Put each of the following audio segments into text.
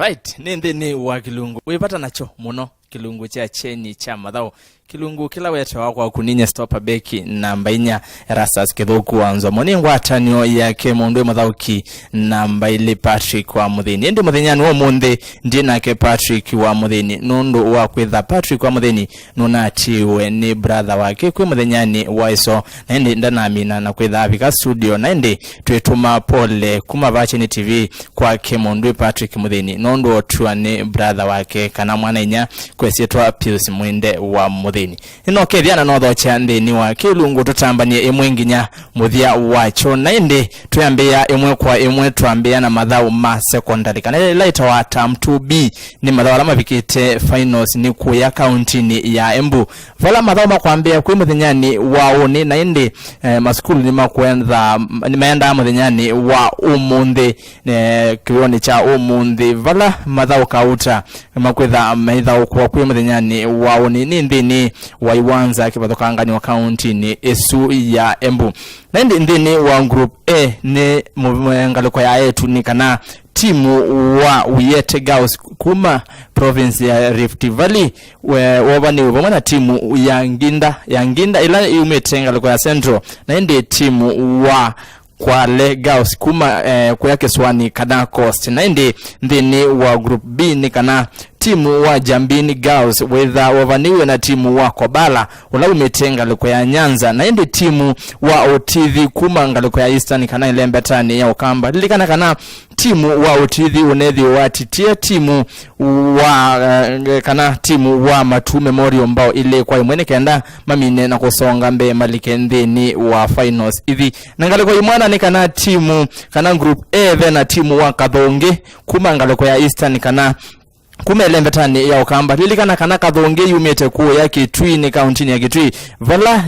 Right, ni wa kilungu. Wipata nacho muno kilungu cha chenyi cha madhao. Kilungu kila wetu wako kuninya stopa beki namba inya rasas kithuku wanzo moni ngwatanio yake mundu madhauki namba ile Patrick wa muthini ndi muthinyani wo munthi ndi nake Patrick wa muthini nundu wa kwitha Patrick wa muthini nunatiwe ni brother wake kwi muthinyani wa iso na ndi ndanamina na kwitha abika studio na ndi twetuma pole kuma Vacheni TV kwa ke mundu Patrick muthini nundu otua ni brother wake kana mwana inya kwesietwa Pius Mwinde wa muthini ino kethiana no thocha ndini wa kilungu tutambanie imwe nginya muthia wacho na indi tuyambia imwe kwa imwe twambia na mathau ma secondary kana later wa term 2B ni mathau ala mavikite finals ni kuya county ni ya Embu vala mathau makwambia kwi muthinyani wa uni na indi maskulu ni makwenda ni maenda muthinyani wa umunthi kioni cha umunthi vala mathau kauta makwitha maithau kwa kwi muthinyani wa uni ni ndini waiwanza kibathokangani wa county ni esu ya Embu na ndini wa group A ni mwengaliko ya etu ni kana timu wa Uyete Girls kuma province ya Rift Valley wabani wabana timu ya Nginda ila umetengaliko ya Central na ndi timu wa Kwale Girls kuma kwa yake swani kana Coast na ndini wa group B ni kana timu wa Jambini Girls whether wavaniwe na timu wa Kobala ula umetenga liko ya Nyanza na ndi timu wa Otithi kuma ngaliko ya Eastern kana Ilembetani ya Ukamba lilikana kana timu wa Otithi unethi watitia timu wa kana timu wa Matu Memorial mbao ile kwa imwene kenda mamine na kusonga mbe malikendeni wa finals hivi na ngaliko imwana ni kana timu kana group A na timu wa Kathonge kuma ngaliko ya Eastern kana Kumelembetani ya Ukamba lilikana kana Kathonge yumete kuo ya Kitui ni county ya Kitui vala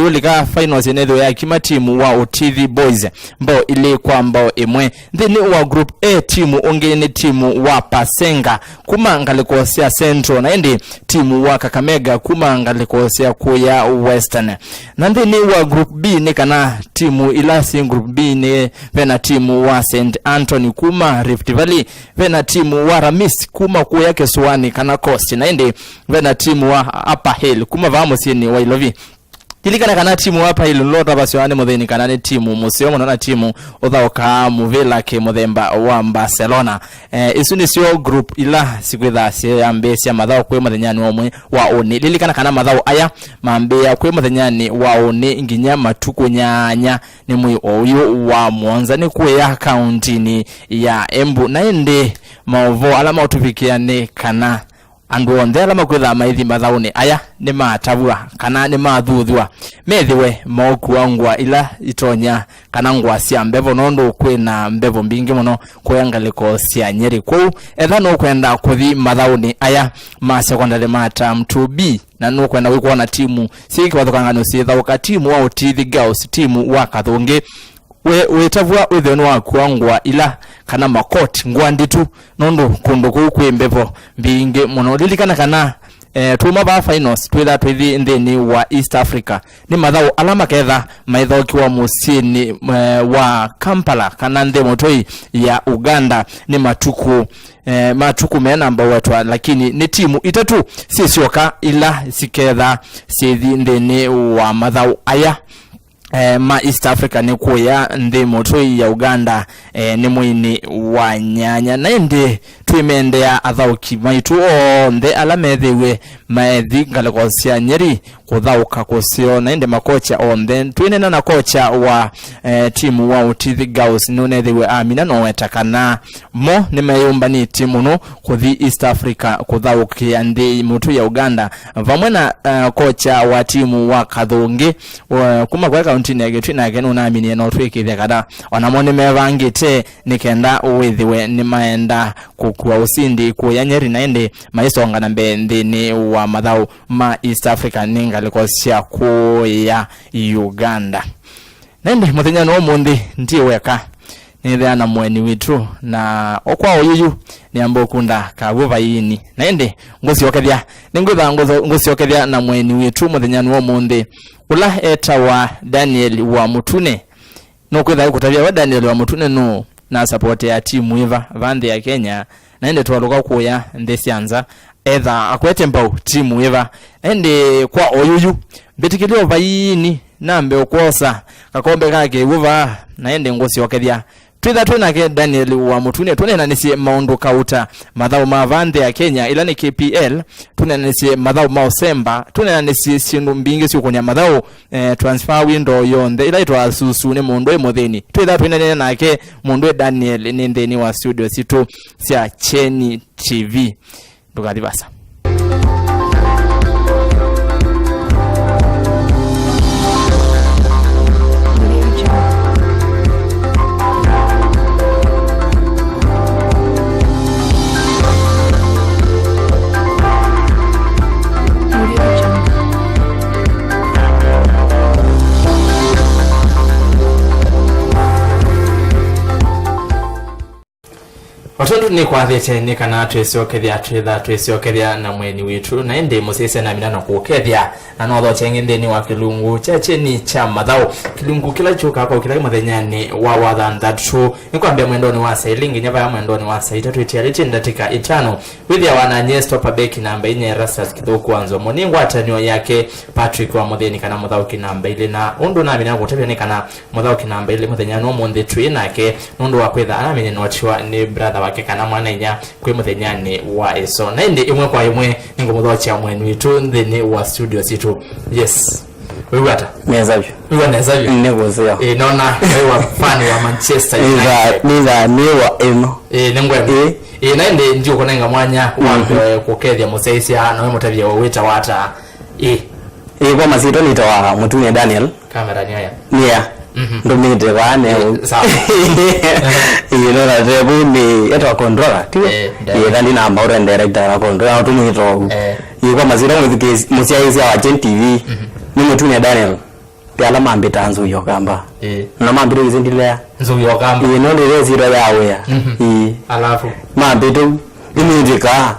yulika finals enedho ya kima timu wa Otithi Boys mbao ili kwa mbao imwe ndini wa group A timu onge ni timu wa Pasenga kuma ngalikosea Central na ndi timu wa Kakamega kuma ngalikosea kuya Western na ndini wa group B ni kana timu ilasi group B ni vena timu wa St. Anthony kuma Rift Valley vena timu wa Ramis kuma kuya yake swani kana Coast na ndi vena timu wa Upper Hill kuma vamosini wa Ilovi Tilikana kana timu hapa hilo lota basiwane muthini kana ni timu museo na timu othaoka muvela ke muthemba wa Barcelona isu ni sio group ila sikwitha cia mbesi ya mathao kwe muthenyani omwe wa oni lilikana kana mathao aya mambe ya kwe muthenyani wa oni nginya matuku nyanya ni mwi oyu wa Mwanza ni kwe ya county ni ya Embu na ende maovo alama utufikia ni kana andu ondela makwitha maithi mathauni aya ni matavua kana ni mathuthua methiwe moku wangwa ila itonya kana ngwa cia mbevo nondo kwina mbevo mbingi muno kuyangaliko cia Nyeri ku etha no kwenda kuthi mathauni aya ma secondary ma term 2B na no kwenda wikuona timu siki wathukangano cithauka timu wa Otithi Girls timu wa Kathonge wetavua wetheno wa kuangwa ila kana makoti ngwanditu nondo kundu kukwe mbevo mbingi muno lilikana kana tuma ba finals twitha twithi ndini wa East Africa ni mathau alama ketha maithoki wa musini wa Kampala kana ndhe motoi ya Uganda ni matuku mena ambao wetwa lakini ni timu itatu sisioka ila siketha sithi ndini wa mathau aya ma East Africa ni kuya ndhe motoi ya Uganda ni mwini wa nyanya na ndi twimendea athauki maitu ndhe alamethewe maethi ngalekosia Nyeri kuthauka kusio na ndi makocha ondhe twinena na kocha wa timu wa Otithi Girls nunethewe Amina no wetakana mo ni mayumba ni timu no kuthi East Africa kuthaukia ndhe motoi ya Uganda vamwe na kocha wa timu wa Kathonge kuma kwa county ya Kitui na genu na Amina no twikithia kada wanamone mevangite nikenda withiwe ni maenda kukua usindi kuya Nyeri na ndi maisonga na mbendini wa mathau ma East Africa ninga likosia kuya Uganda na ndi muthenyano omundi ndiye weka nithia na mweni witu na okwa oyuyu ni ambo kunda kabuva yini na ndi ngosiokethia ningwitha ngosiokethia na mweni witu muthenyano omundi ula eta wa Daniel wa Mutune no kwitha kutavia wa Daniel wa Mutune no na support ya timu iva vande ya Kenya naende twaluka kuya ndesianza etha akwete mbau timu iva ende kwa oyuyu betikilio vaini nambe okwosa kakombe kake uva naende ngosi okethia twitha ke Daniel wa Mutune tunenanisie maundu kauta mathau ma vande ya Kenya ila ni KPL tunenanisie mathau ma Osemba tunenanisie sindu mbingi siokonya mathau transfer window yonde ila itwa susu ni mundu emuthini twitha twinene nake mundu Daniel ni ndeni wa studio situ cia Cheni TV ndugathibasa. Watoto ni kwa thete ni kana twesiokethia na mweni witu na ende musese na minano kuokethia na notho chengende ni wa kilungu cha Cheni cha mathau kilungu kila chuka kwa kila muthenyani wa wathan that show ni kwambia mwendoni wa sailingi nyava ya mwendoni wa saitatu itialiti ndatika itano withia wananye Stopper Beki namba 4 Rasas Kithuku Wanzo Moningo atanyo yake Patrick wa mutheni kana muthau kinamba ile na undu na minano kutebia ni kana muthau kinamba ile muthenyani no monde twina ke nundu wa kwetha amene notwa ni brother wake kana mwana inya kwi muthenyani wa eso na indi imwe kwa imwe ningo muthocha mwenu itu ndeni wa studio situ. Yes wewe ata nezavyo negozea naona wewe fan wa Manchester United ni wa eno nengwe na indi ndio konenga mwanya wa kokethia museisia na wewe mutavia wita wata kwa mazito nitawa Mutune Daniel kamera ni haya ndo mite bane sawa na tebu ni eto controller tiwe ndani na ambao director wa controller tu mwito kwa mazira musiaisi wa Cheni TV ni Mutune Daniel pia mambe tanzu yokamba na mambe ndo izindilea nzo yokamba no ile zira yawe ya alafu mambe tu imindika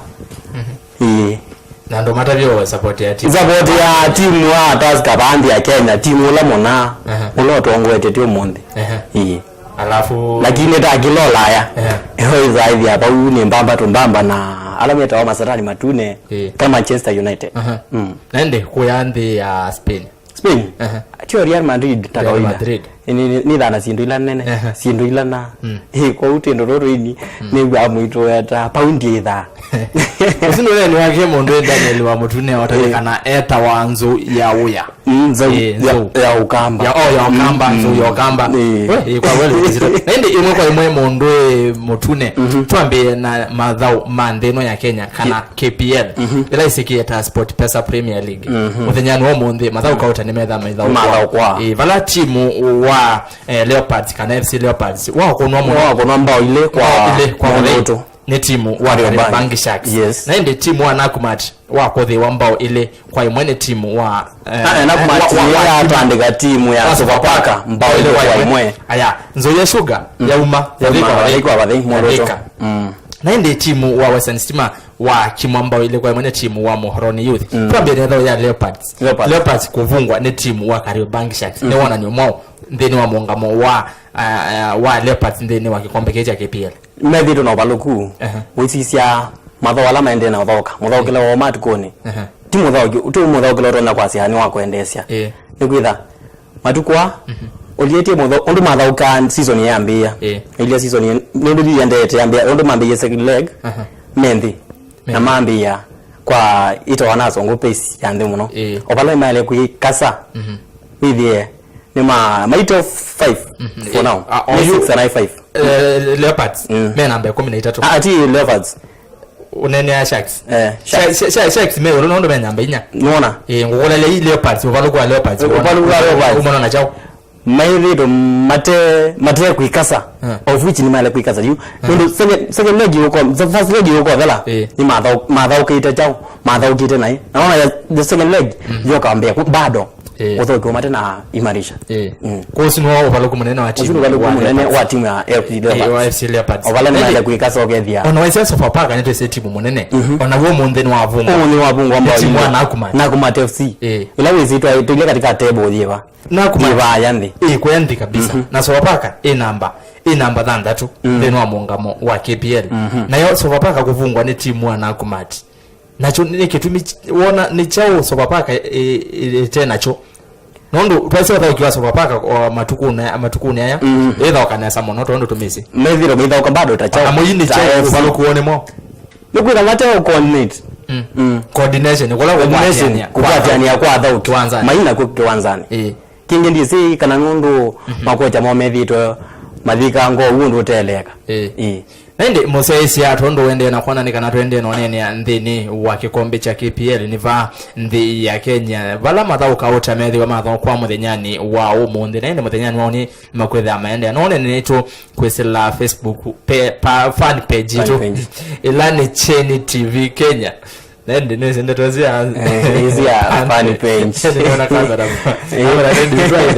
na ndo matavyo support ya timu wa Tusker bandi ya Kenya timu la mona ulo tongwete tio monde alafu lakini takilola ya hiyo zaidi hapa huyu ni mbamba na alameta wa Masarani Matune kama Manchester United nende kuyandi ya Spain tio Real Madrid takawaida ni dhana sindu ila nene sindu ila na kwa utendo roro ini ni gwa mwito eta paundi etha usindo ni wake mundu Daniel wa Mutune watakana eta wanzu ya uya ya ukamba ya ukamba nzu ya ukamba kwa wale nende imwe kwa imwe mundu Mutune tuambe na mathau mandeno ya Kenya kana KPL ila isiki eta Sport Pesa Premier League muthenyani wo munde mathau kauta ni metha mathau kwa vala timu wa Leopards kana FC Leopards wao kunwa mbao ile kwa moto ni timu wa Bangi Sharks na inde timu wa Nakumat wako the wambao ile kwa imwene timu wa Nakumat ya atandika timu ya Sofapaka mbao ile kwa imwe aya Nzoia Sugar ya uma kwa badhi moto na inde timu wa Western Stima wa kimwambao ile kwa imwene timu wa Muhoroni Youth tuambie netho ya Leopards kuvungwa ni timu wa Kariobangi Sharks ni wana ni mwao ndeni wa muungamo wa Leopards ndeni wa kikombe keja KPL medito no baluku wisisia matho wala maende na thoka mutho kila wa matukoni ti mutho kila rona kwa siani wa kuendesia ni kwitha matukwa olietie mutho ondu mathauka season ya ambia ile season ndu ndiendete ambia ondu mambia second leg mendi na mambia kwa ito wanazo ngopesi yande muno obala imale kuikasa withie ni maito 5 for now 6 and 5 Leopards namba 13 ati Leopards unene ya Sharks Sharks me unondo namba 4 unaona ngokola le Leopards ubalukwa Leopards umeona na chao mairo mate kuikasa of which ni male kuikasa you ndo second leg yuko the first leg yuko vela ni madhau kita chao madhau kita nai naona the second leg yuko ambia bado utho mate na imarisha kwa sinu wao baluku munene wa timu ya FC Leopards obala ni male kuikasa ogethia ona wese Sofapaka ni tese timu munene ona wo munde ni wavunga ambao timu na kuma FC ila wezi tu ile katika table diva na kuma yandi kwandi kabisa na Sofapaka namba namba 3 ndeno wa muungamo wa KPL nayo Sofapaka kuvungwa ni timu ana kumati nacho ni kitumi wona ni chao Sofapaka tena cho nondo pesa wa ukiwa Sofapaka kwa matukuni haya either wakanasa mono tondo tumisi methiro mitha bado tachao amuyini chao balo kuone mo nikuira mateo coordinate coordination kukwatiania kwa thauti maina kukiwanzani kingi ndisi kana nundu makocha momethitwe mathika ngo undu uteleka nende Moses atondo wende na kwana nikana twende nonene ndini wa kikombe cha KPL niva ndi ya Kenya bala mathau kauta methi wa mathau kwa muthenyani wa umundi nende muthenyani woni makwetha maende none neto kwesela Facebook fan page to ilani Cheni TV Kenya nende nese ndetozia hizi ya fan page ndio kamera kamera ndio try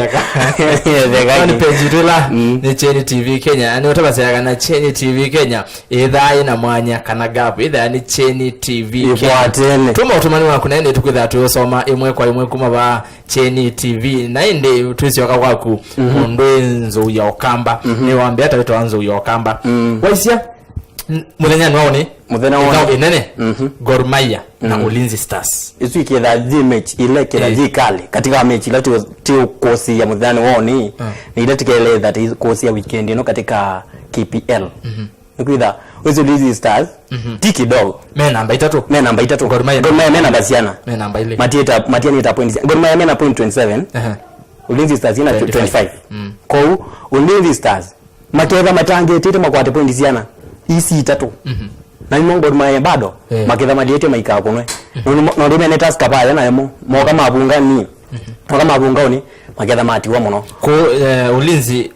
fan page tula ni Cheni TV Kenya ani utabasya na Cheni TV Kenya idhaa na mwanya kana gap idhaa ni Cheni TV Kenya tuma utumani wako nende tukwitha tuyosoma imwe kwa imwe kuma ba Cheni TV na inde tusioka kwaku ndwenzo ya Okamba ni waambia hata witoanzo ya Okamba waisia muthenyani waone inene Gor Mahia na Ulinzi Stars isu ikitha match ile kila kali katika mechi ile tio kosi ya muthenyani waone ni ile tikele that kosi ya weekend ino katika KPL nikuitha Ulinzi Stars tiki dog me namba 3 Gor Mahia me namba siana me namba ile Matia ni point Gor Mahia me na point 27 Ulinzi Stars ina 25 kwa Ulinzi Stars maketha matange tete makwate point siana isi 3 na imo Gor Mahia bado maketha madiete maika kunwe no ndime netas kapaya na yemo mo kama abunga ni kama abunga ni maketha matiwa muno ko Ulinzi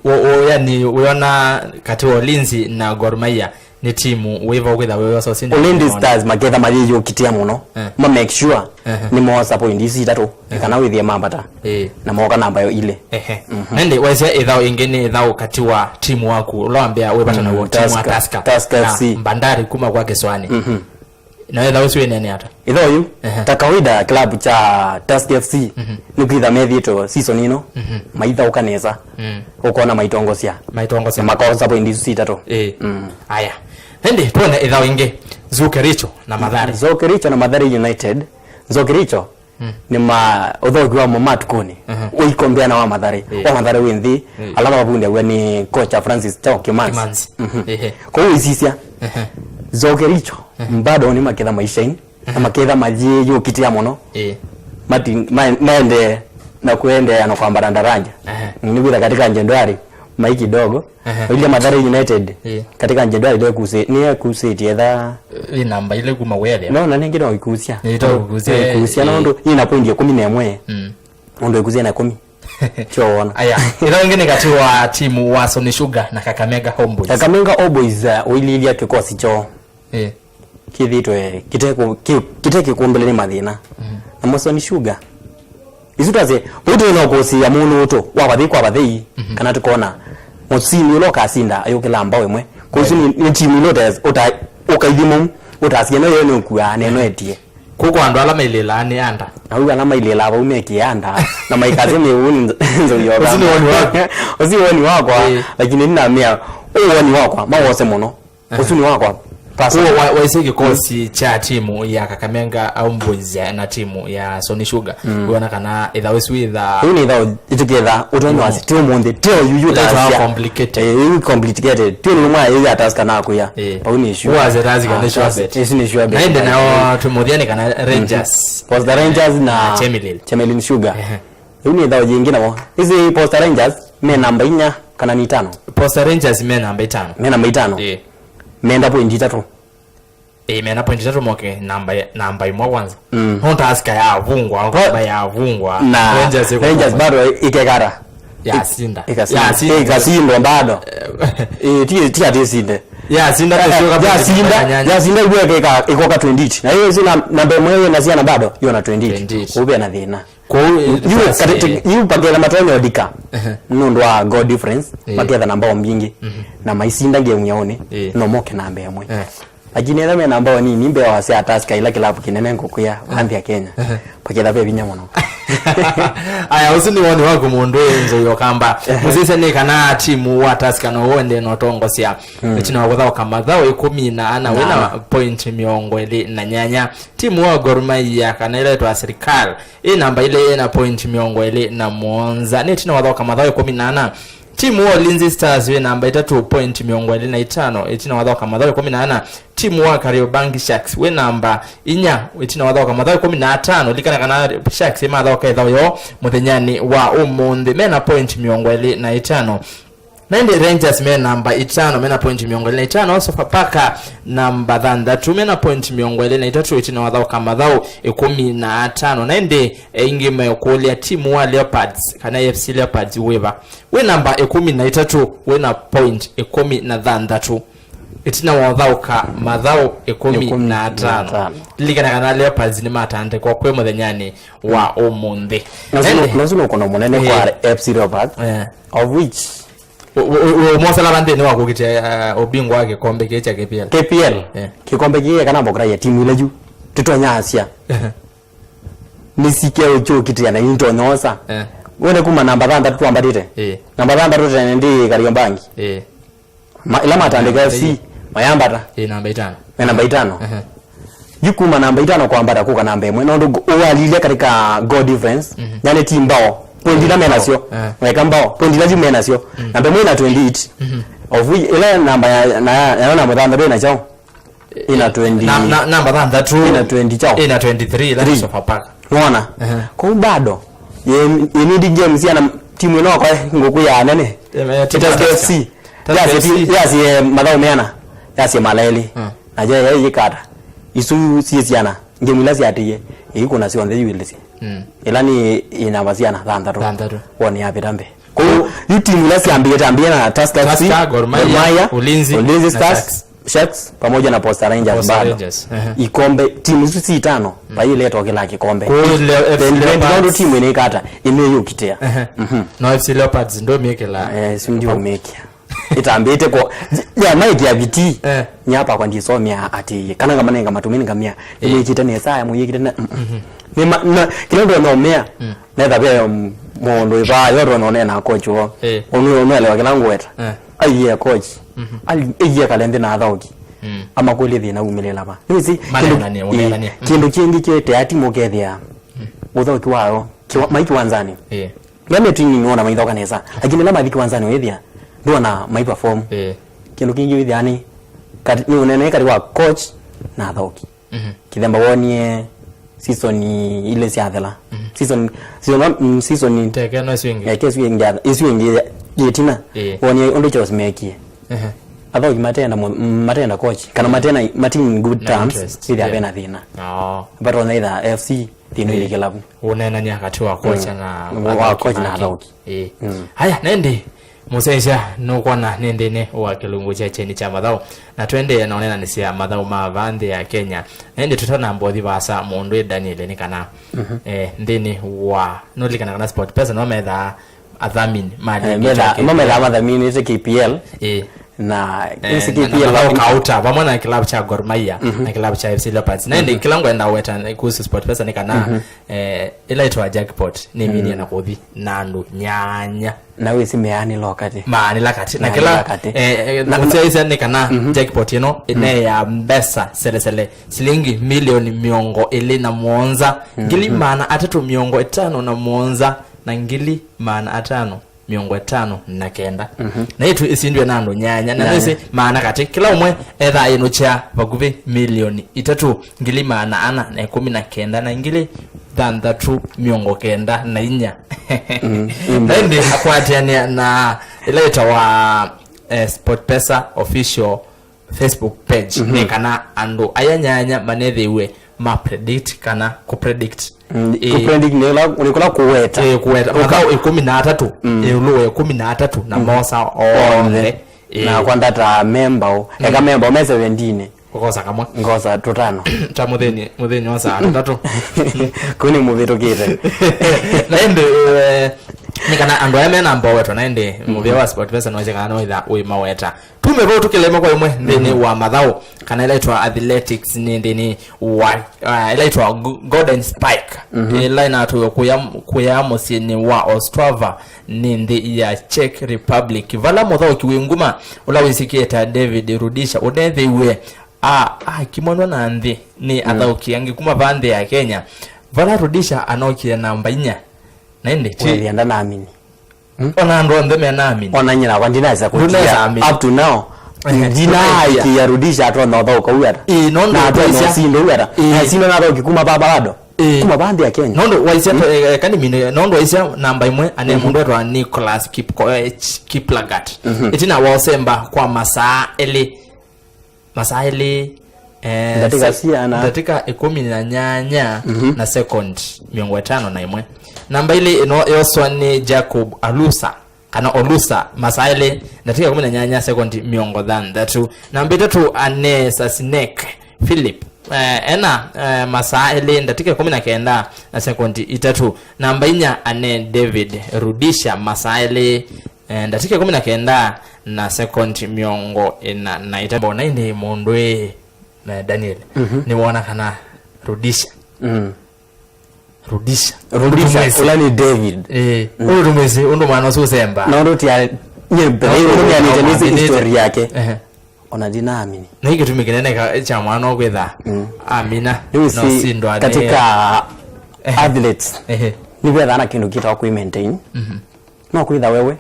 yani uona kati wa Ulinzi na Gor Mahia ni timu weva kwetha wewe so sindi Ulinzi Stars maketha madiyo kitia muno ma make sure ni mo support isi 3 kana withie mambata na mo kana ambayo ile nende wazia idhao ingine idhao kati wa timu wako uloambia wewe bata na timu wa Tusker FC Bandari kuma kwa Keswani na idhao siwe nene hata idhao yu ta kawaida club cha Tusker FC nikuitha methito season ino maitha ukaneza ukona maitongosia makosa point isi 3 aya nende tuone idhao inge Zukericho na Mathare United Zokericho ni ma odho mo matukoni uikombea na wa Mathare winthi alama babunde we ni kocha Francis Kimanzi kwa hiyo isisia Zokericho bado ni maketha maishaini na maketha maji yo kitia mono maende na kuende ano kwa Mbarandaraja ni bila katika Januari maiki dogo ile Mathare United katika Januari ile kusetia dha namba ile kuma wele no na ningi no ikusia ikusia na ndo ina point ya 11 ndo ikusia na 10 choona aya ila ngine kati wa timu wa Sony Sugar na Kakamega Homeboys oililia kikosi cho kithitwe kiteke kuombele mathina na Sony Sugar isutaze uto no kosi ya munu uto wa bathi kwa bathi kana tukona musini ulo kasinda ayokela ambao emwe kosi ni timu lote ukaidhimu utasiye no yeno kuya neno etie kuko andu ala mailela ni anda na huyu ana mailela aba umeki anda na maikaze ni uni nzo yoga usiwoni wako lakini ninaamia uwoni wako mawose muno usuni wako kwa waisiki kosi cha timu ya Kakamega Homeboys na timu ya Sony Sugar uona kana either witha ni either together utono wasi timu monde tell you that complicated timu mwa ile ataska na kuya pauni issue waze razi kana issue na ende na tumodhiani kana Rangers Posta Rangers na Chemelil Sugar ni either jingine mo hizi Posta Rangers me namba 4 kana ni 5 Posta Rangers me namba 5 menda point 3 menda point 3 moke namba imwa kwanza honta aska ya vungwa kwa ya vungwa na Rangers bado ikegara ya sinda ikasindo bado tia desinde ya sinda ya sinda iweka ikoka 20 na hiyo sina namba mwewe na siana bado hiyo na 20 ube na dhina kwa hiyo pagela matonyo odika ndo wa goal difference maketha namba mbingi na maisinda game yaone no moke namba yamwe lakini ndio namba ni nimbe wa sia Tusker ila kilabu kinene ngokuya anthi ya Kenya paketha pe binya muno aya usini woni wako mundu enzo yokamba musise ni kana timu wa Tusker no wonde no tongosia chino wakotha kama thao 14 wina point miongo ile na nyanya timu wa Gor Mahia kana ile twa serikali namba ile na point miongo ile na Mwanza ni chino wakotha kama thao 14 timu wa Ulinzi Stars we namba 3 point miongo ile na 5 chino wakotha kama thao 14 timu wa Kariobangi Sharks we namba 4 chino wakotha kama thao 15 likana kana Sharks ma thao ka thao muthenyani wa umundi mena point miongo ile na 5 Nende Rangers mena namba 5 mena point miongo ile na 5 Sofapaka namba 3 mena point miongo ile na 3 chino wakotha kama thao 15 nende ingime okulia timu wa Leopards kana FC Leopards we namba 13 we na point 13 itina wathauka mathau 15 ligana kana Leopards ni matande kwa kwe muthenyani wa umundi nazuno kono munene kwa FC Leopards of which mosala bande ni wako kiti obingwa wake kombe kecha KPL kikombe kiye kana mbokra ya timu ile ju tutonyasia nisike ucho kiti yana intonyosa wone kuma namba 3 tuambatite namba 3 ndi Kariobangi ila matandika FC mayambata namba 5 namba 5 yukuma namba 5 kwambata kuka namba 1 nondo uwalile katika goal difference yani team bao point la menasio weka bao point la menasio namba 1 na 28 of which ile namba ya namba 3 na chao ina 20 namba 3 ina 20 chao ina 23 la Sofapaka unaona kwa bado ye ni games yana timu ino kwa ngoku ya nene FC yasi madao meana yasi malaili aje yeye kata isu siesiana ngemula siatiye iko na sionde yulisi elani inawasiana thandaro woni abitambe kwa hiyo timu la siambie na Tusker Gor Mahia Ulinzi Stars Sharks pamoja na Posta Rangers bado ikombe timu hizo 5 pa ile toke la kikombe ndio timu ile kata imeyokitea no FC Leopards ndo miekela si ndio mekia itambite kwa ya maiki ya biti nyapa kwa ndisomia ati kana kama nenga matumini ngamia ile kitane saa muyekite na ni kile ndo nomea na tabia mondo iba yoro none na coach wo onu ele wakina ngweta aiye coach ali iye kalende na thauki ama kweli thina umilela ba nisi kindu kingi kete ati mugethia uthauki wao maiki wanzani ngame tingi ngona maitho kanesa lakini na maiki wanzani wethia ndo na mai perform kindu kingi withiani kati unene kati wa coach na thauki kithemba wonie season ile siathela season tekeno swingi kesu ingia iswingi yetina wonie ondo chose mekie athauki matenda coach kana matena matin good terms with abena thina but on either FC tino ile kilabu unena ni akati wa coach na athauki haya nende Museisha nukwana nendene wa kilungu cha cheni cha madhao na twende naonena nisia madhao mavande ya Kenya nende tutana mbothi basa mundu Daniel ni kana ndini wa nuli kana sport pesa no metha athamini mali mmetha athamini ite KPL na isi KPL au kauta pamoja na kilabu cha Gor Mahia na kilabu cha FC Leopards nende kilango enda weta kuhusu sport pesa ni kana ila itwa jackpot ni mini na kodhi nandu nyanya na wisi meani lokati maani lakati na kila mutseisa ni kana jackpot ino ine ya mbesa sele shilingi milioni miongo ile na Mwanza ngili maana 3 miongo 5 na Mwanza na ngili maana 5 miongo 5 na kenda na yetu isindwe nando nyanya na nese maana kati kila umwe etha ino cha baguve milioni 3 ngili maana ana na 19 na ngili thandatu miongo kenda na inya nende akwatiania na ileta wa Sport Pesa official Facebook page ni kana ando ayanyanya manethiwe ma predict kana ku predict nila unikola kuweta ukao 13 eluwe 13 na mosa onde na kwandata member eka member mese 17 kosa kamwa ngoza 5 cha mutheni osa 3 kuni muvito kite nende nikana ando ya mena mbo wetu naende muvia wa sport pesa noje kana no itha uima weta tume vo tukilema kwa imwe ndini wa madhao kana ilaitwa athletics ni ndini wa ilaitwa golden spike line atu kuya musini wa Ostrava ni ndi ya Czech Republic vala mudhao kiwinguma ula wisikieta David Rudisha udethiwe kimono na ndi ni athao kiangi kuma bande ya Kenya vala Rudisha anokia namba 4 naende tienda naamini ona ndo ndeme naamini ona nyina kwa ndinaweza kutia up to now ndina ikiyarudisha atona thao kauera nondo atona sindo wera sindo na thao kikuma baba bado kuma bande ya Kenya nondo waisia kani mine nondo waisia namba 1 ane mundu etwa Nicholas Kiplagat itina wasemba kwa masaa katika 18 na second 51 namba ile ino yoswa ni Jacob Alusa kana Olusa masaa ile katika 18 second 53 namba 3 ane Sasinek Philip masaa ile katika 19 na second 3 namba 4 ane David Rudisha masaa ile katika 19 na second 40 bona inde mondwe na Daniel ni wana kana Rudisha ulani David urumezi ndo mwana usemba na ndo tia nyembe ni janizi historia yake ona dinaamini na hiki tumikenene cha mwana gwetha amina no sindo katika athletes ni gwetha na kindu kita ku maintain no kuitha wewe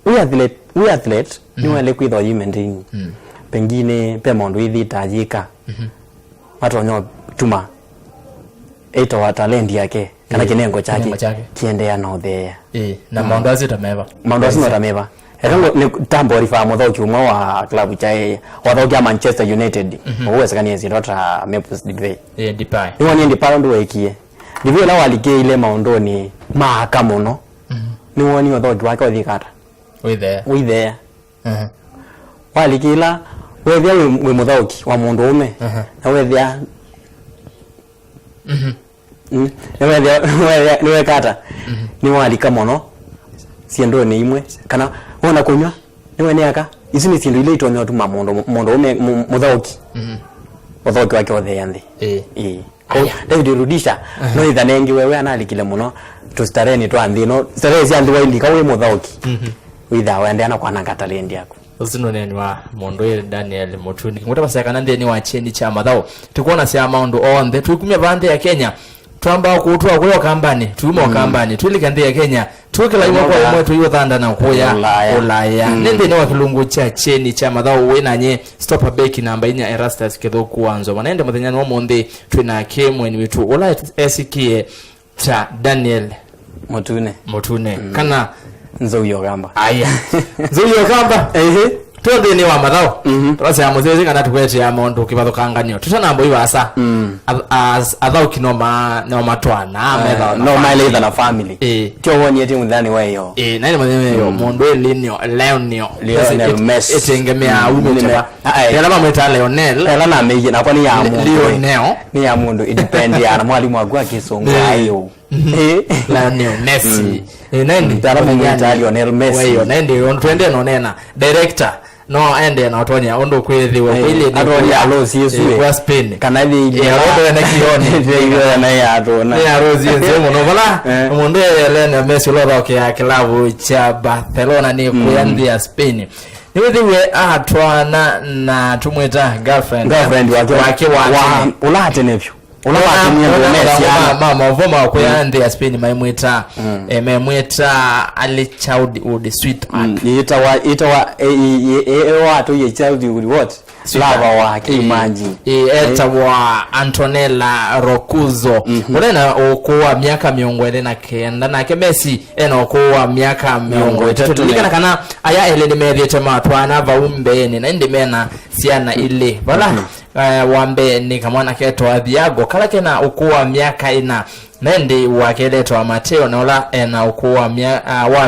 we athlete ni wale kuitha you maintain pengine pe mondo ithi tajika watonyo tuma eto wa talent yake kana kinengo chake kiendea no there na maondozi tameva Ekango ni tambo rifa motho kiuma wa club cha watho Manchester United uweza kani zirota Memphis Depay ni wani Depay ndo wekie ndivyo la walike ile maondo ni mahakama no ni wani watho wake wathikata we there walikila wethia we muthoki wa mundu ume na wethia ni wekata ni walika mono siendo ni imwe kana wona kunywa ni weniaka isi ni siendo ile itonyo tu mundu ume muthoki muthoki wake othea nthi David Rudisha no ithanengi wewe analikile muno tu stareni tu anthi no stareni cia anthi wa indika we muthoki witha wende ana kwana katalendi yako usino neni wa mondo Daniel Motuni ngota basaka nande ni wa cheni cha madhao tukuona sia maundu on the tukumya bande ya Kenya twamba kutua kwa kambani tuuma kambani tulikande ya Kenya tukila imwe kwa imwe tuyo thanda na kuya Ulaya nende ni wa kilungu cha cheni cha madhao wenanye stopper beki namba 4 Erastus Kithuku wanzo wanaende muthenyani wa monde twina kemwe ni witu Ulaya esikie cha Daniel Motune kana nzoyo gamba nzoyo gamba tuende ni wa madhao twase amuzeze kana tukwete ya mondo kibathukanganyo tutanambo iwasa athao kinoma no matwana metha no maile na family kyo woni eti mudhani wayo nani mudhani mondo Lionel Messi etengemea umuteba yala mamweta Lionel yala na meje na kwani ya mondo Lionel ni ya mondo idepend ya mwalimu wangu akisonga ayo Lionel Messi nani mwita Lionel Messi wayo nende on twende no nena director no ende na otonya ondo kwethiwe ile ni atonya alosi yesu kwa Spain kana thi ondo na kioni ile na ya atona ya rozi nzemo no bala mondo Lionel Messi lora kwa klabu cha Barcelona ni kuyandia Spain niwethiwe atwana na tumweta girlfriend wake wa ulate nepyo mama voma kwa yande ya Spain maimweta Ali Childhood sweetheart ita watu ye Childhood what lava wa kimanji eta wa Antonella Roccuzzo ulena okuwa miaka 29 na Messi ena okuwa miaka 30 likana kana aya eleni methete matwana vaumbeni na ndimena siana ile bala wambe ni kamwana keto Thiago kala kena okuwa miaka ina nende wakeletwa wa Mateo na ola ena ukuwa wa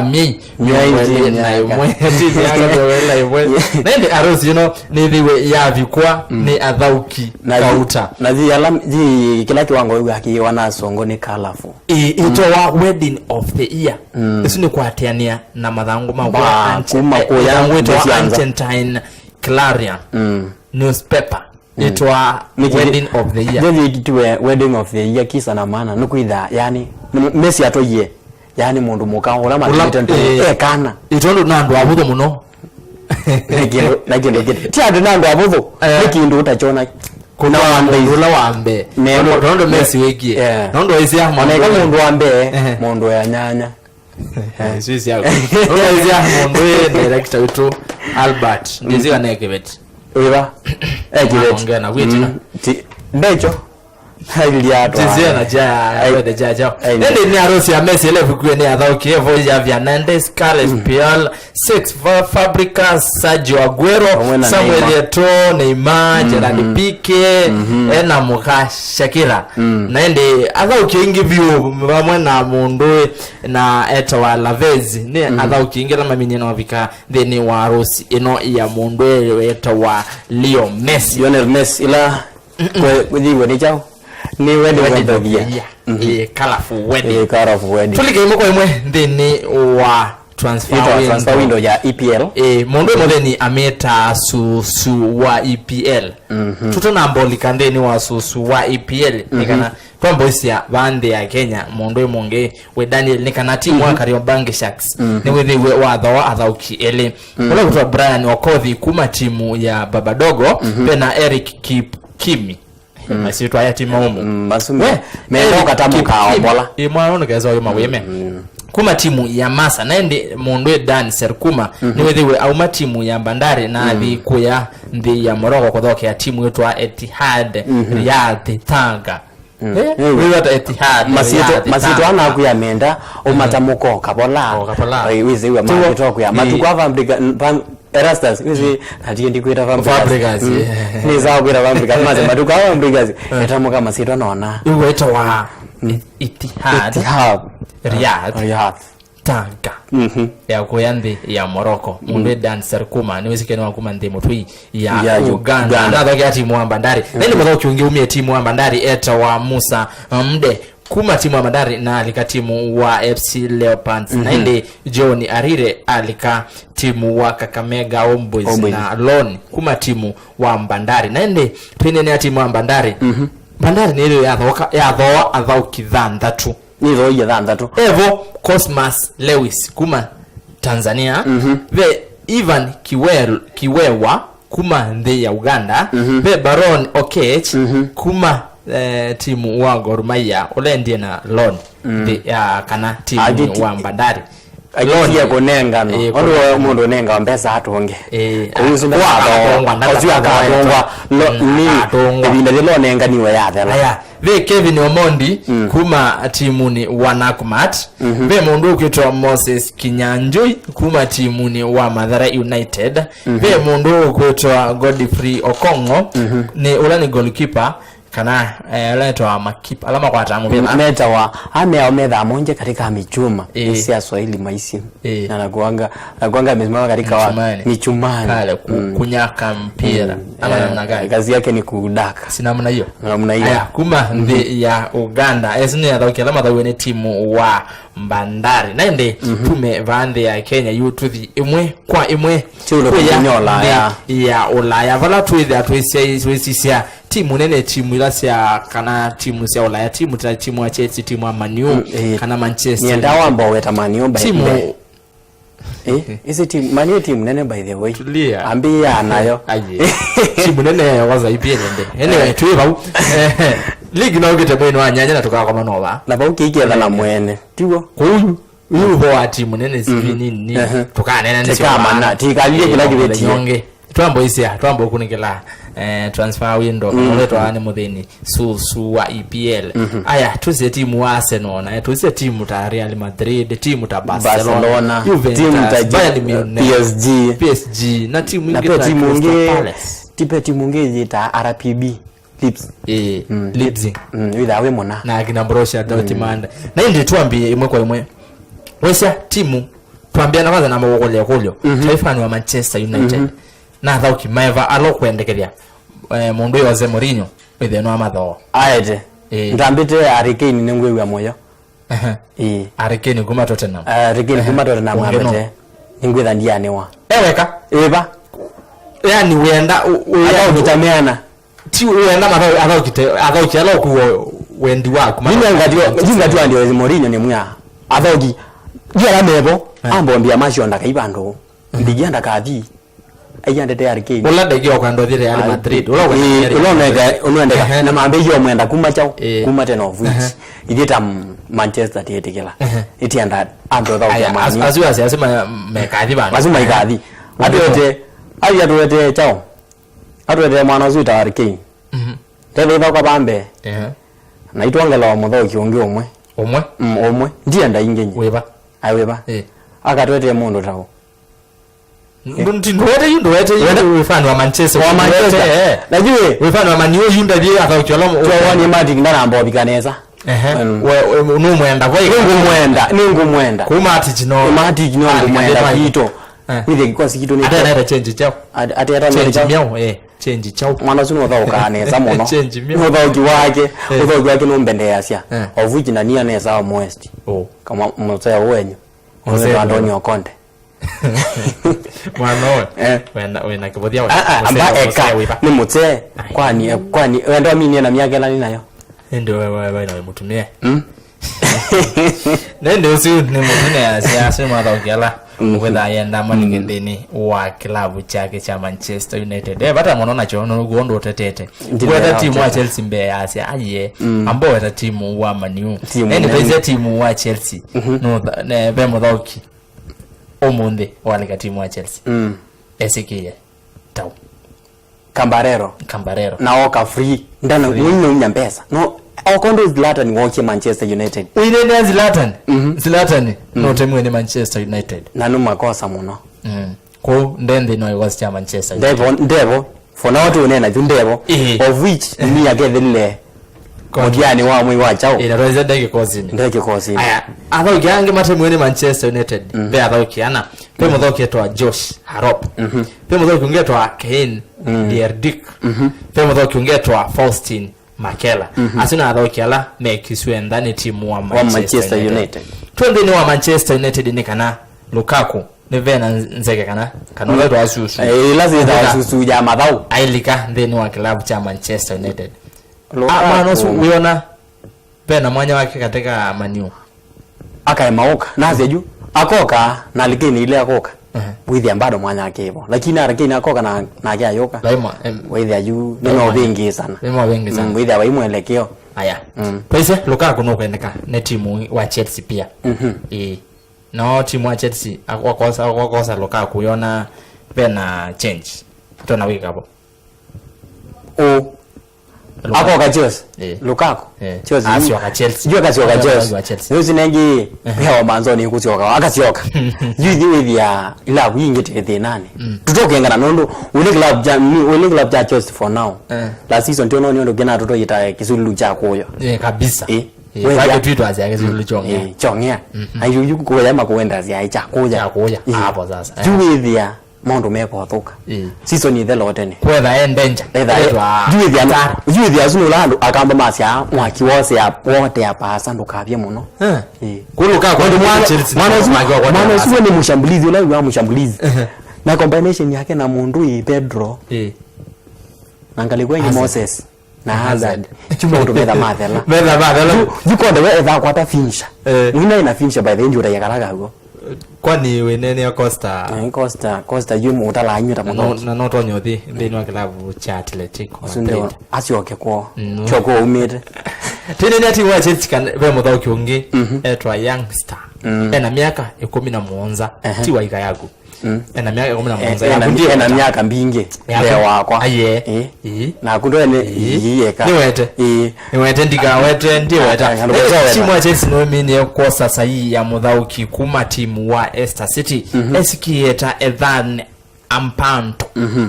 mi mwele na imwe timu yaka mwele imwe nende arosi nithiwe ya vikwa ni athauki kauta na zi alam zi kila kiwango yake wana songo ni colorful ito wa wedding of the year isu ni kuatiania na mathangu kwa Argentine Clarion newspaper itwa wedding of the year ndio kitwe wedding of the year kisa na maana nukuitha yani Messi atoye yani mundu mukahola matitendo kana itondo nandu abutho muno nagendo ti andu nandu abutho nikindu utachona kuna wambe ndo Messi wiki ndo isi ya maneka mundu wambe mundu ya nyanya sisi yako ndo isi ya mundu director wetu Albert ndizi wanekebet Oiva ongea na witi ndecho haliato tizia na jaja nende ni harusi ya Messi ile vikwe ni athauki evo ya Fernandes Carles Puyol Six Fabregas Sergio Aguero Samuel Eto'o Neymar Gerard Pique ena muka Shakira nende athauki ingi view bamwe na mundu na Eto'o Lavezzi ni athauki ingi na maminyeno vika theni wa harusi ino ya mundu Eto'o Leo Messi Lionel Messi ila kwa jiwe ni chao ni wedding of the year colorful wedding tulike imoko imwe ndini wa transfer window ya EPL mundu modeni ameta susu wa EPL tutona mbolika ndeni wa susu wa EPL nikana kwambo isia bande ya Kenya mundu monge we Daniel nikana timu wa Kariobangi Sharks ni wewe wa dhawa athauki ele wala kutoa Brian Okothi kuma timu ya Babadogo pena Eric Kimi masitwa ya timu masume meoka tamuka obola imwana kaza yo maweme kuma timu ya Masa naende mundu Dan Serkuma ni wewe au matimu ya Bandari na athi kuya ndi ya Morocco kuthoka ya timu yetu ya Etihad Riyadh Tanga wewe ata Etihad masito ana kuya menda o matamuko kabola wizi wa matoto kuya matukwa Erastus wizi atiendi kuita Fabregas ni zao kuita Fabregas maze matukwa Fabregas etamuka masito naona wewe ita wa Etihad Riyadh Tanga ya kuyandi ya Morocco mundu Dan Serkuma ni wizikeni wa kuma ndimo tui ya Uganda ndatho ya timu wa Bandari nende mbatho kiungi umie timu wa Bandari Eto'o Musa Mde kuma timu wa Bandari na alika timu wa FC Leopards na inde John Arire alika timu wa Kakamega Homeboys na Lon kuma timu wa Bandari na inde twinene ya timu wa Bandari Bandari ni ile ya dhoa athauki thanthatu ni dhoa ya thanthatu Evo Cosmas Lewis kuma Tanzania ve Ivan Kiwewa kuma ndhi ya Uganda ve Baron Okech kuma timu wa Gor Mahia olendie na Lon ya kana timu wa Bandari Lon ya konengano ondo mundu nenga mbesa atonge uzu ni ebinda lelo nenga niwe yathela aya ve Kevin Omondi kuma timu ni wa Nakumat ve mundu ukitwa Moses Kinyanjui kuma timu ni wa Mathare United ve mundu ukitwa Godfrey Okongo ni ulani goalkeeper kana letwa makipa alama kwa tamu meta wa ameomedha monje katika michuma si ya Swahili maisi na nakuanga amesimama katika wa michumani pale kunyaka mpira ama namna gani kazi yake ni kudaka si namna hiyo haya kuma ndi ya Uganda esini ya dhauki alama dhawene timu wa Bandari naende tume vande ya Kenya yututhi imwe kwa imwe ya Ulaya vala tuithi atuisia timu nene timu ila sia kana timu sia Ulaya timu wa Chelsea timu wa Man U kana Manchester ni ndawa ambao weta Man U timu isi timu Man U timu nene by the way tulia ambia nayo timu nene waza IPL nde anyway tuiva ligi na ugete bwino anyanya na tukaka kwa manova na bauki ikietha na mwene tiwo kuyu uho wa timu nene sivi nini tukana nene kama na tikalie kila kibeti nyonge twambo isia twambo kunikela transfer window mweto ani muthini susu wa EPL aya tuze timu wa Arsenal na tuze timu ta Real Madrid timu ta Barcelona Juventus Bayern Munich PSG na timu ingine tipe timu ngine ta RPB Lips Lips witha we mona na kina Borussia Dortmund na indi tuambie imwe kwa imwe wesa timu tuambia na kwanza na mawogole taifani wa Manchester United na thauki meva alokwendekeria mundu Jose Mourinho withe no amatho aete ndambite Harry Kane nengwe wa moyo Harry Kane kuma Tottenham Harry Kane kuma Tottenham amete ngwe thandiane wa eweka eba yani wenda utamiana ti wenda athauki alokuo wendi waku ngatio ndio Mourinho ni mwa athauki gira mebo ambombia mashonda kaibando ndigianda kathi ayandete Harry Kane wala ndegio kwa ndo Real Madrid unaendeka na mambe yo mwenda kuma chao kuma tena of which idita Manchester tietekela itianda ando thauki amani azuasi asema mekathi bana lazima ikathi atuete chao atuete mwana zuita Harry Kane tete thauka bambe na itwangela muthauki ungi umwe ndiye ndaingenye weba aiweba akatwete mundu tao ndindoete yundoete wefano wa Manchester najue wefano wa Man U yunda bie athauki olomo wani magic ndana mbo bikaneza numwenda kwa ningumwenda kuma atijino ngumwenda kito withe kikosi kito ni atera change chao atera change miao change chao mwana suno thauka neza muno change miao uthauki wake numbendea cia ovuji na nia neza wa West kama mzee wenyu mzee Antonio Conte mwana wena kibodia amba ni mzee kwani wenda mimi na miaka gani nayo ndio wewe na mutumie ndio si ni mutumie asema thaukiala whether yenda maningendeni wa klabu chake cha Manchester United bata munaona chono guondo tetete whether timu wa Chelsea mbe asia aye ambo whether timu wa Man U yani pesa timu wa Chelsea no ne bemo thauki omunde wale timu wa Chelsea esikie tau Cambarero na oka free ndana winyo nyambesa no okondo Zlatan woche Manchester United uine Zlatan no temu ni Manchester United na no makosa muno ko ndende no was cha Manchester Devo for now to nena ndebo of which ni agethele kodiani wa mwi wa chao ina roza ndege kozini aya athauki ange matemu ni Manchester United be athauki ana pe muthoki etwa Josh Harop pe muthoki ungetwa Kane Dierdik pe muthoki ungetwa Faustin Makela asina athauki ala mekiswe ndani timu wa Manchester United twende ni wa Manchester United ni kana Lukaku ni vena nzeke kana wetwa asusu lazima asusu ya madhau ailika ndeni wa klabu cha Manchester United manosu uiona pena mwanya wake katika Man U akaemauka naze juu akoka na ligeni ile akoka withi ambado mwanya wake hivyo lakini arakini akoka na akia yoka daima withi juu neno vingi sana withi waimwelekeo aya pese Lukaku no kwendeka ne timu wa Chelsea pia no timu wa Chelsea akosa Lukaku yona pena change tuna wika hapo ako ka Chelsea Lukaku Chelsea asio ka Chelsea jua kasi ka Chelsea yuzi nengi hewa manzoni kusioka akasioka yuzi withi ya ila wingi te nani tutoke ngana nondo ule club ja Chelsea for now last season tio nondo gena toto yita kisulu cha koyo kabisa wewe tweet azi yake kisulu chongea ayu ko yama kuenda azi ya cha koja hapo sasa yuzi ya mondo meko thoka season ile lote ni kwetha endanger juithi azuno lando akamba masya mwaki wose ya wote ya pasa ndo kabye muno kuluka kwa mwana usiwe ni mshambulizi ule wa mshambulizi na combination yake na mundu Pedro nangali kwenye Moses na Hazard chuma utobeza mathela yuko ndo wewe kwa ta finisher wina ina finisher by the end utayakaraga go kwani wenene Costa yumu utalanyuta muno na noto nyothi ndeni wa klabu cha Atletico Madrid asioke kwa choko umete tene ni ati wa Chelsea kan be muthauki ungi etwa youngster ena miaka 17 ti wa ika yaku ena miaka 17 ena miaka mbinge leo wakwa aye na kundo ne yeka niwete ndika wete ndiweta timu wa Chelsea no mini kwa sasa hii ya muthauki kuma timu wa Leicester City esikieta Ethan Ampanto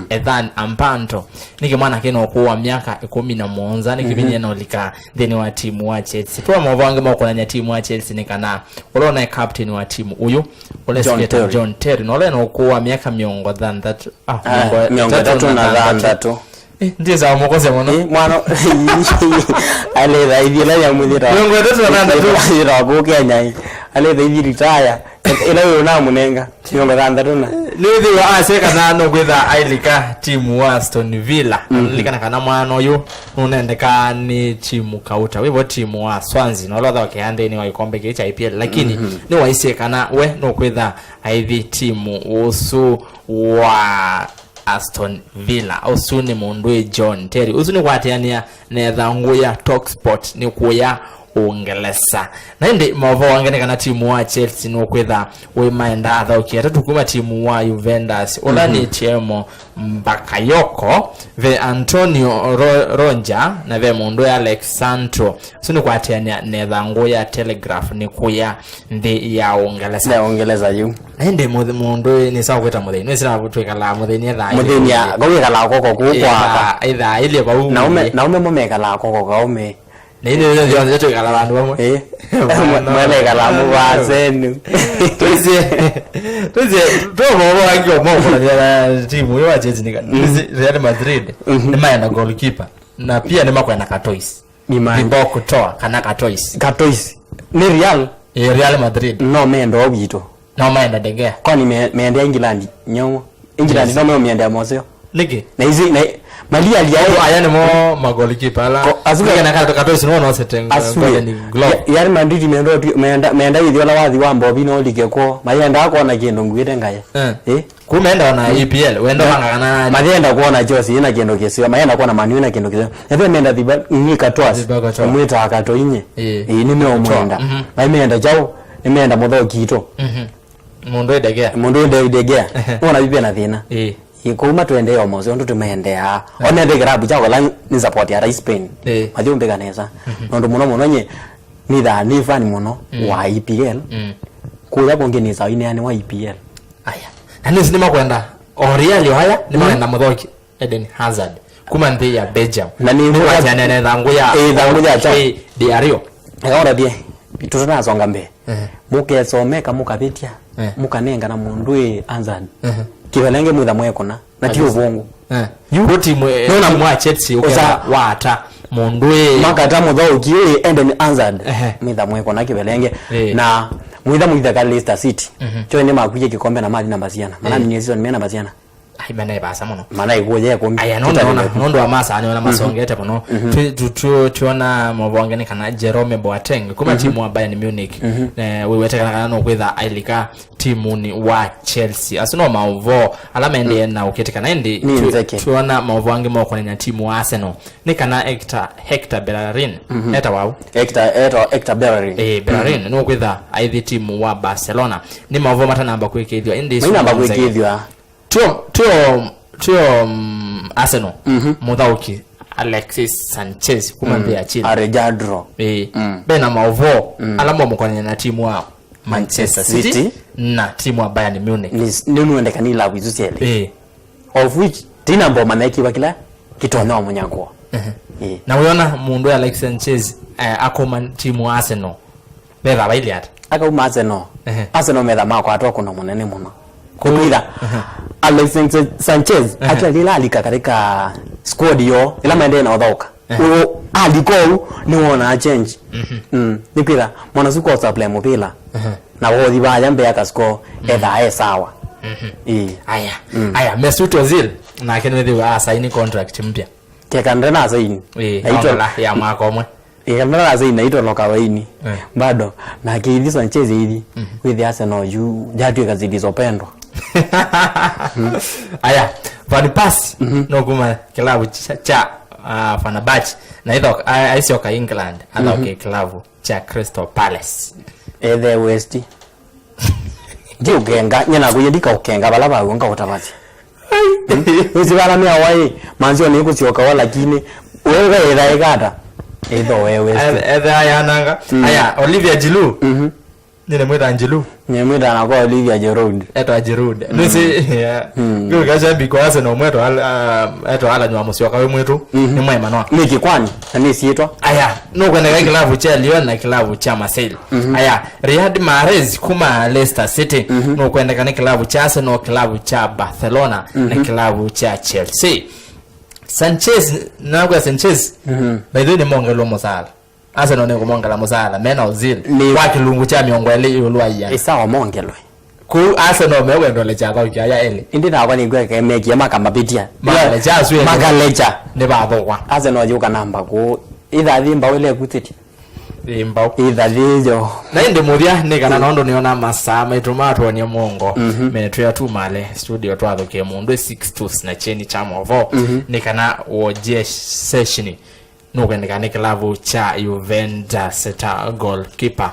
Ethan Ampanto niki mwana kino kuwa miaka 17 nikibinya no lika theni wa timu wa Chelsea twa mwange mako na timu wa Chelsea nikana ulona captain wa timu uyu ule skater John Terry no le no kuwa miaka miongo than that miongo tatu na tatu ndiye za mokoze mono mwana ale da idila ya mudira miongo tatu na tatu ira boke nyai ale da idili taya ila yo na munenga miongo tatu na Lithi wa aseka na no kwitha ailika timu wa Aston Villa likana kana mwana uyu unendeka ni timu kauta wivo timu wa Swansea no lotha wakiande ni wa ikombe kicha IPL lakini ni wa iseka na we no kwitha aithi timu usu wa Aston Villa usu ni mundu John Terry usu ni kwatiania netha nguya Talksport ni kuya Uingereza na ndi mavo wangene kana timu wa Chelsea no kwitha we maenda athoki atatu kuma timu wa Juventus olani tiemo Bakayoko ve Antonio Ronja na ve mundu ya Alexandro suni kwatiania netha nguya Telegraph ni kuya ndi ya Uingereza na Uingereza yu na ndi mundu ni sawa kwita mutheni ni sina gutwika la mutheni etha mutheni ya gawika la koko kwa either ile ba u na ume momeka la koko gaume Nini ndio ndio kala bandu bamwe mwana kala mubazenu tuze tobo wangi omo ya timu ya Chelsea nika Real Madrid ni maana goalkeeper na pia ni makwenda Katois ni kutoa kana Katois ni Real Madrid no meendo obito no maenda De Gea kwani meenda England nyongo England no meenda Moseo niki na hizi na Malia aliao ayane mo magolikipa ala azuka na kata Katois no setenga ni glove Real Madrid meenda hiyo la wathi wa mbobi no ligeko mayenda akona kindo ngwite ngaya kumeenda na EPL wenda wangana mayenda kuona Chelsea ina kindo kisio mayenda kuona Man U ina kindo kisio ndio meenda diba ni Katois mwita akatoinye ni meomwenda mayenda jao nimeenda motho kito mundu De Gea ona bibia na thina ikuma twende yo mozo ndo tumeendea ona de grabu chako la ni support ya Spain mathi umbega neza ndo muno nye ni da ni fan muno wa EPL kuya bonge ni sawa ine wa EPL aya nani sinema kwenda Real haya ni maana mudhoki Eden Hazard kuma ndi ya Belgium na ni kwa nene dhangu ya cha Diario akaona die tutana songa mbe muke someka mukabitia mukanenga na mundu Hazard kibalenge mwitha mwekona na ti ubongo yuti mwa Chelsea ukeza wata mundwe makata mutho kiwe Eden Hazard mwitha mwekona kibalenge na mwitha ka Leicester City cho ene makuye kikombe na mali namba ciana mana ni season mena baciana ai bana basa muno mana iguye ko aya nondo amasa ani na masongete muno tuona mabongene kana Jerome Boateng kuma timu wa Bayern Munich wewete kana no kwitha ailika timu ni wa Chelsea asino maovo alama ende na uketekana ndi tuona maovo wange moko na timu wa Arsenal ni kana Hector Bellerin eta wao Hector Bellerin Bellerin no kwitha aithi timu wa Barcelona ni maovo mata namba kwekethwa indi namba kwekethwa Tio Arsenal mudauki Alexis Sanchez kumambia Chile Arejadro bena maovo alama mukwana na timu wa Manchester City na timu wa Bayern Munich ni nuende kanila wizusiele of which tina mboma neki bakila kitona munyango na unaona mundu Alexis Sanchez akoma timu wa Arsenal beba baili ata akoma Arsenal meda mako atoko no munene muno kuira Alexis Sanchez actually alika katika squad yo ila maende na odhoka aliko ni wona change nipira mwana suko sa play mobile na wodi ba jambe akasko edha sawa aya Mesut Ozil na kenwe sign contract mpya kekandra na saini aitwa ya mwaka omwe kekandra na saini aitwa lokawaini bado na kithi Sanchez hivi with Arsenal juu jatu kazilizopendwa aya Van Persie no kuma klabu cha Fenerbahce na hizo aisoka England atoke klabu cha Crystal Palace the West ndio genga nyana kuyendika ukenga balaba wonga utabati uzibala mia wai manzio ni kusioka wala lakini wewe ila igata edo wewe aya nanga aya Olivier Giroud Nene mwita Anjelu. Nye mwita na kwa Olivia Giroud. Eto Giroud. Nisi Gulu kasha mbiko Arsenal mweto eto ala nywa musi wakawe mwetu ni mwema noa. Niki kwani na nisi ito. Aya nukwenda kwa kilavu cha Lyon na kilavu cha Marseille. Aya Riyad Mahrez kuma Leicester City nukwenda kwa kilavu cha Arsenal, kilavu cha Barcelona na kilavu cha Chelsea. Sanchez nagwa Sanchez baidhi ni mongelo musala Arsenal ne kumongela musala Mena Ozil wa kilungu cha miongwele yulwa ya isa wa mongelo ku Arsenal mewe ndole cha kwa ya ele indi na kwani gwe ke meki makamba bitia magale cha swe magalecha ne babo kwa Arsenal yuka namba ku itha thimba wele kutiti thimba itha thijo na inde muria ne kana nondo niona masama itumatwa ni mongo menetu ya tu male studio twathuke mundu 6-2 na cheni cha movo ne kana woje session nukwendeka ni kilavu cha Juventus ta goalkeeper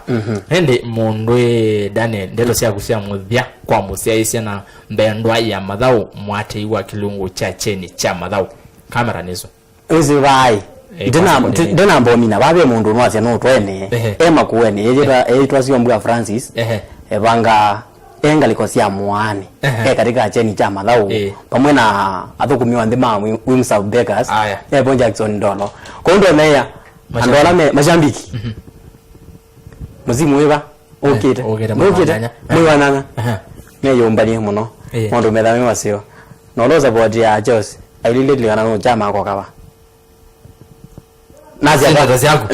ende mundu Daniel ndeto sia kusia muthia kwa musia isi na mbendwa ya mathau mwate iwa kilungu cha cheni cha mathau kamera nizo uzi vai ndena mbomina babe mundu nwase no twene ema kuene yetwa sio mbwa Francis ebanga enga likosia muane katika cheni cha mathau pamwe na athukumiwa ndima Wimsau Bakers Bon Jackson Ndolo kondo meya andola me mashambiki muzimu weba okita mwana ne yombani muno mondo medame wasio noloza bodi ya Jose ailile kana no chama kwa kawa nazi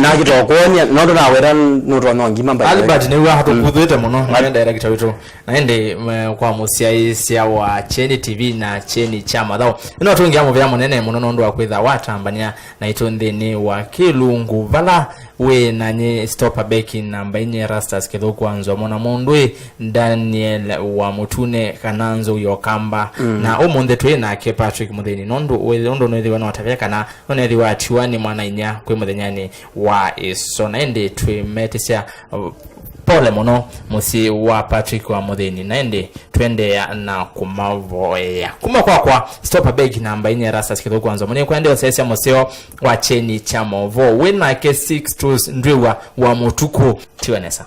na kitokoni nondo na wera noto no ngima mba Albert ne wa hatu kudhuite muno na director wetu naende kwa musia isia wa Cheni TV na Cheni cha mathau ino tungia mu bya munene muno nondo wa kwitha watambania na itonde ni wa kilungu vala we nanye stopper beki namba inye Rastas kithuku anzo mona mundu Daniel wa Mutune kananzo yokamba na omonde twina ke Patrick Mutheni nondo no thiwa no tavya kana no thiwa atiwani mwana inya kwe muthenyani wa isona ende twimetesia pole muno musi wa Patrick wa Mutheni naende twende na kumavoya kuma kwa stopper beki namba inye Rastas kithuku anzo mone kwende osese museo wa Cheni cha movo wina ke 6-2 ndriwa wa mutuku tiwenesa